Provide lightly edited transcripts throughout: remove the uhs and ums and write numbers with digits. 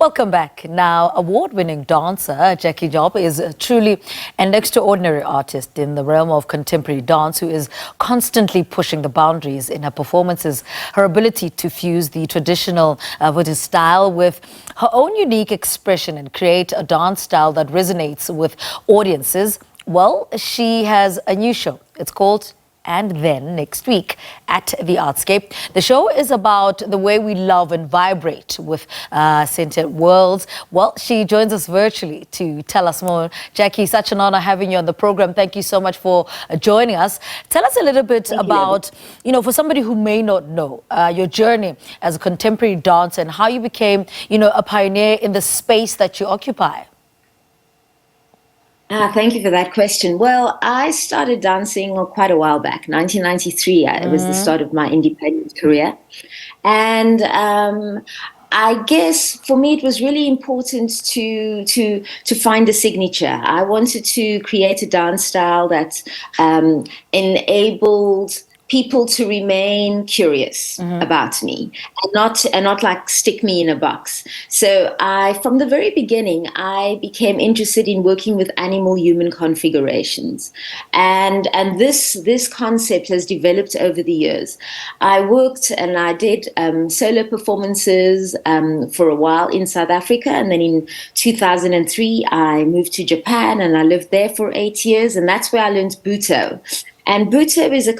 Welcome back. Now, award-winning dancer Jackï Job is truly an extraordinary artist in the realm of contemporary dance who is constantly pushing the boundaries in her performances. Her ability to fuse the traditional Butoh style with her own unique expression and create a dance style that resonates with audiences. Well, she has a new show. It's called And Then next week at the Artscape. The show is about the way we love and vibrate with sentient worlds. Well, she joins us virtually to tell us more. Jackï, such an honor having you on the program. Thank you so much for joining us. Tell us a little bit about, for somebody who may not know, your journey as a contemporary dancer and how you became, a pioneer in the space that you occupy. Thank you for that question. Well, I started dancing quite a while back, 1993. It was the start of my independent career. And I guess for me, it was really important to find a signature. I wanted to create a dance style that enabled people to remain curious about me and not like stick me in a box. So from the very beginning, I became interested in working with animal-human configurations. And this concept has developed over the years. I worked and I did solo performances for a while in South Africa. And then in 2003, I moved to Japan and I lived there for 8 years. And that's where I learned Butoh. And Butoh is a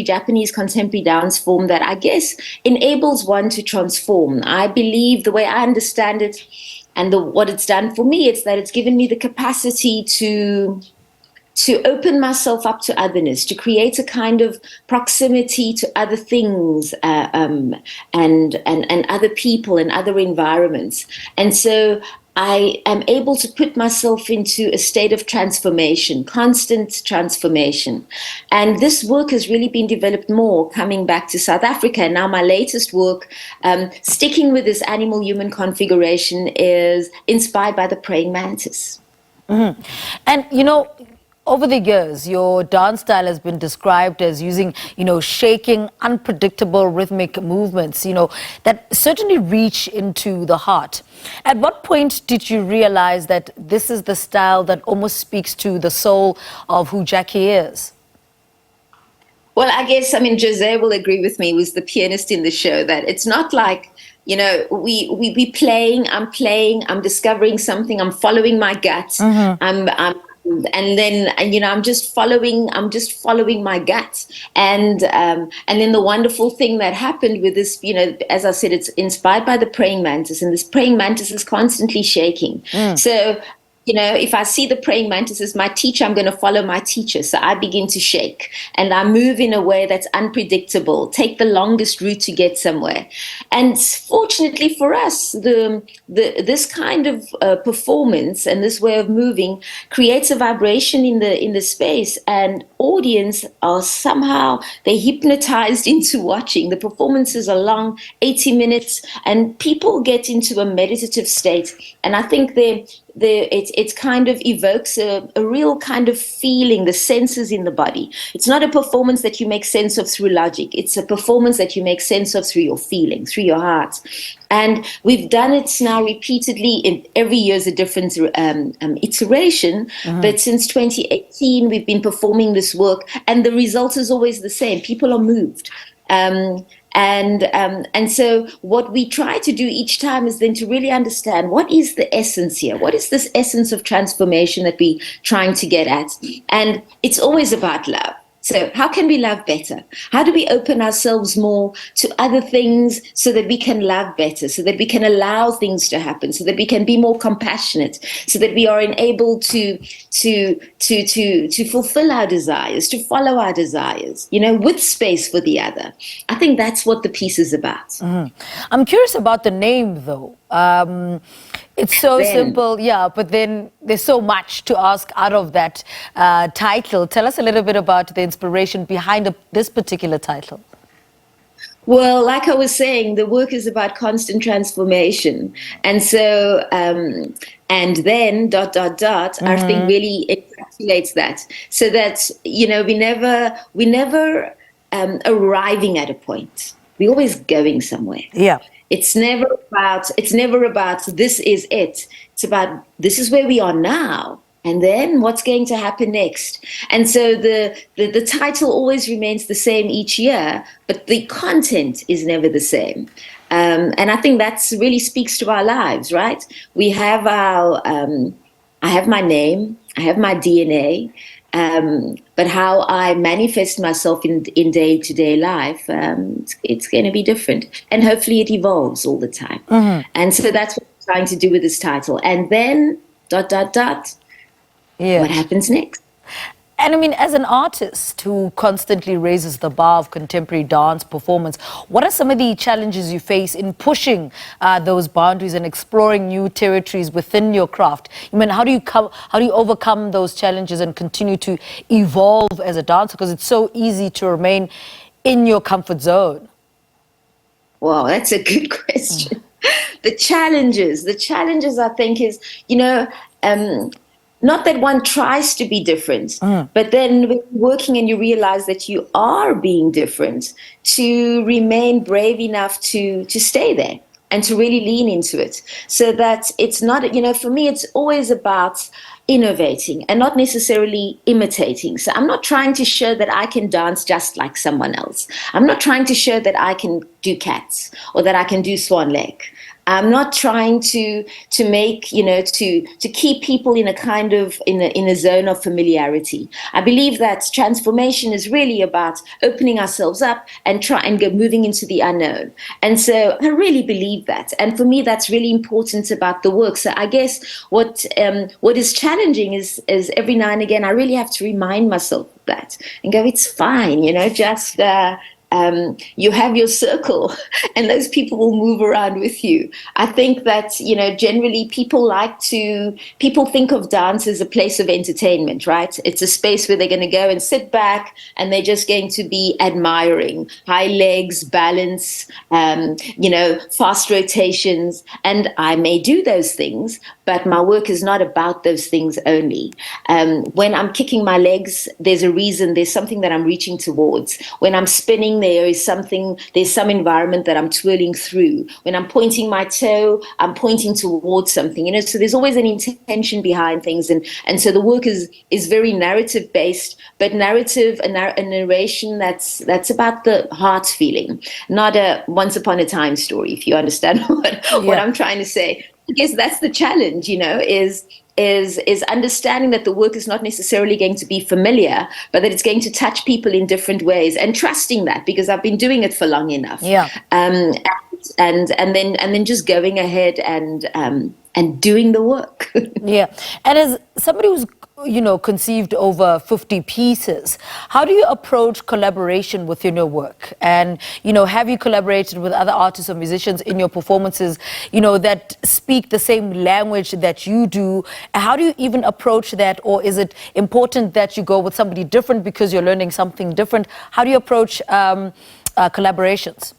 Japanese contemporary dance form that I guess enables one to transform. I believe, the way I understand it and what it's done for me, it's that it's given me the capacity to open myself up to otherness, to create a kind of proximity to other things and other people and other environments. And so I am able to put myself into a state of transformation, constant transformation. And this work has really been developed more coming back to South Africa. Now my latest work, sticking with this animal-human configuration, is inspired by the praying mantis. And, over the years, your dance style has been described as using, shaking, unpredictable rhythmic movements, that certainly reach into the heart. At what point did you realize that this is the style that almost speaks to the soul of who Jackï is? Well, I guess, Jose will agree with me, who's the pianist in the show, that it's not like, we playing, I'm discovering something, I'm following my gut, and then I'm just following my gut, and then the wonderful thing that happened with this, as I said, it's inspired by the praying mantis, and this praying mantis is constantly shaking. So if I see the praying mantis as my teacher, I'm going to follow my teacher. So I begin to shake and I move in a way that's unpredictable, take the longest route to get somewhere. And fortunately for us, this kind of performance and this way of moving creates a vibration in the space, and audience are somehow, they're hypnotized into watching. The performances are long, 80 minutes, and people get into a meditative state. And I think it kind of evokes a real kind of feeling, the senses in the body. It's not a performance that you make sense of through logic. It's a performance that you make sense of through your feeling, through your heart. And we've done it now repeatedly. In every year is a different iteration. But since 2018, we've been performing this work, and the result is always the same. People are moved. And so what we try to do each time is then to really understand, what is the essence here? What is this essence of transformation that we're trying to get at? And it's always about love. So how can we love better? How do we open ourselves more to other things so that we can love better, so that we can allow things to happen, so that we can be more compassionate, so that we are enabled to fulfill our desires, to follow our desires, with space for the other. I think that's what the piece is about. I'm curious about the name, though. It's so simple, but then there's so much to ask out of that title. Tell us a little bit about the inspiration behind this particular title. Well, like I was saying, the work is about constant transformation. And so, and then ... our thing really encapsulates that. So that, we never arriving at a point. We're always going somewhere. Yeah. It's never about this is it. It's about this is where we are now. And then what's going to happen next? And so the title always remains the same each year, but the content is never the same. And I think that really speaks to our lives, right? We have I have my name, I have my DNA, but how I manifest myself in day-to-day life, it's going to be different. And hopefully it evolves all the time. And so that's what I'm trying to do with this title. And then, ... Yeah. What happens next? And I mean, as an artist who constantly raises the bar of contemporary dance performance, what are some of the challenges you face in pushing those boundaries and exploring new territories within your craft? I mean, how do you overcome those challenges and continue to evolve as a dancer? Because it's so easy to remain in your comfort zone. Wow, that's a good question. The challenges, I think, is, not that one tries to be different, but then when you're working and you realize that you are being different, to remain brave enough to stay there and to really lean into it. So that it's not, for me, it's always about innovating and not necessarily imitating. So I'm not trying to show that I can dance just like someone else. I'm not trying to show that I can do cats or that I can do swan lake. I'm not trying to make, to keep people in a kind of, in a zone of familiarity. I believe that transformation is really about opening ourselves up and moving into the unknown. And so I really believe that. And for me, that's really important about the work. So I guess what is challenging is every now and again, I really have to remind myself of that and go, it's fine, just... you have your circle and those people will move around with you. I think that, generally people think of dance as a place of entertainment, right? It's a space where they're going to go and sit back and they're just going to be admiring high legs, balance, fast rotations. And I may do those things, but my work is not about those things only. When I'm kicking my legs, there's a reason, there's something that I'm reaching towards. When I'm spinning, there's some environment that I'm twirling through. When I'm pointing my toe, I'm pointing towards something, so there's always an intention behind things. And so the work is very narrative based, but narrative, a narration that's about the heart feeling, not a once upon a time story, if you understand what I'm trying to say. I guess that's the challenge, is understanding that the work is not necessarily going to be familiar, but that it's going to touch people in different ways, and trusting that because I've been doing it for long enough. Yeah. And then just going ahead and doing the work. Yeah. And as somebody who's conceived over 50 pieces, how do you approach collaboration within your work? And, have you collaborated with other artists or musicians in your performances, that speak the same language that you do? How do you even approach that? Or is it important that you go with somebody different because you're learning something different? How do you approach collaborations?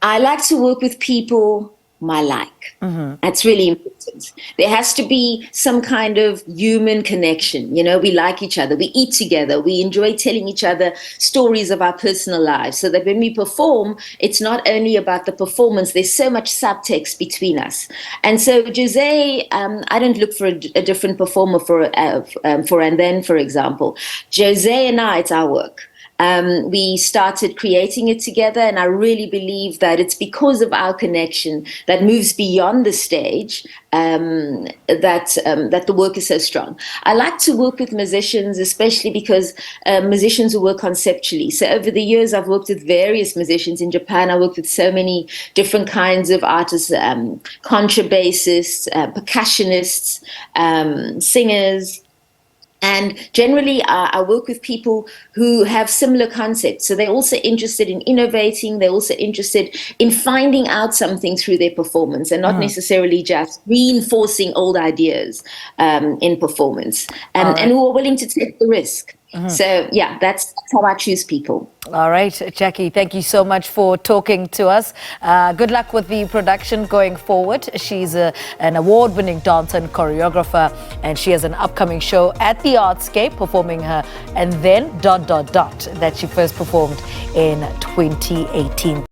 I like to work with people my like. That's really important. There has to be some kind of human connection. We like each other, we eat together, we enjoy telling each other stories of our personal lives, so that when we perform, it's not only about the performance, there's so much subtext between us. And so Jose, I don't look for a different performer for And Then, for example. Jose and I, it's our work. We started creating it together, and I really believe that it's because of our connection that moves beyond the stage that the work is so strong. I like to work with musicians, especially because musicians who work conceptually. So over the years, I've worked with various musicians. In Japan, I worked with so many different kinds of artists, contrabassists, percussionists, singers. And generally, I work with people who have similar concepts. So they're also interested in innovating. They're also interested in finding out something through their performance and not necessarily just reinforcing old ideas in performance. And who are willing to take the risk. So, yeah, that's how I choose people. All right, Jackï, thank you so much for talking to us. Good luck with the production going forward. She's an award-winning dancer and choreographer, and she has an upcoming show at the Artscape performing her And Then ... that she first performed in 2018.